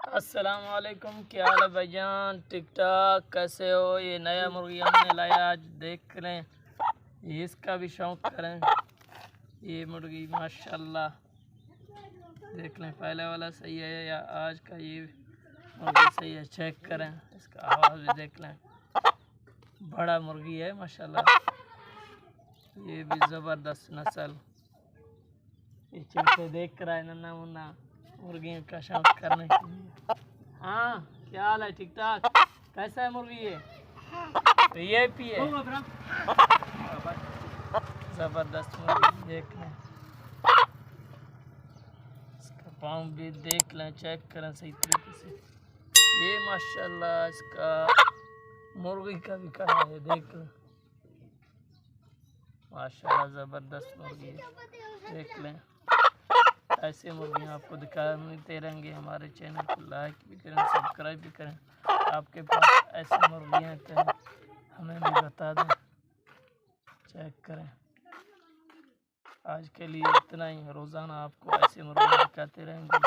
अस्सलाम वालेकुम, क्या हाल है भाईजान? ठीक ठाक, कैसे हो? ये नया मुर्गी हमने लाया, आज देख लें, इसका भी शौक़ करें। ये मुर्गी माशाल्लाह देख लें, पहले वाला सही है या आज का ये मुर्गी सही है, चेक करें। इसका आवाज़ भी देख लें, बड़ा मुर्गी है माशाल्लाह। ये भी ज़बरदस्त नस्ल। ये चलते देख रहा है नन्ना मुन्ना मुर्गियों का शौक़ करने के लिए। हाँ, क्या हाल है? ठीक ठाक, कैसा है मुर्गी? ये तो ये पिए ज़बरदस्त मुर्गी, देख लें, इसका पाँव भी देख लें, चेक करें सही तरीके से। ये माशाल्लाह इसका मुर्गी का भी कड़ा है, देख लें माशाल्लाह ज़बरदस्त मुर्गी है, देख लें। ऐसे मुर्गियाँ आपको दिखाते रहेंगे। हमारे चैनल को लाइक भी करें, सब्सक्राइब भी करें। आपके पास ऐसी मुर्गियाँ तो हमें भी बता दें, चेक करें। आज के लिए इतना ही, रोज़ाना आपको ऐसे मुर्गियाँ दिखाते रहेंगे।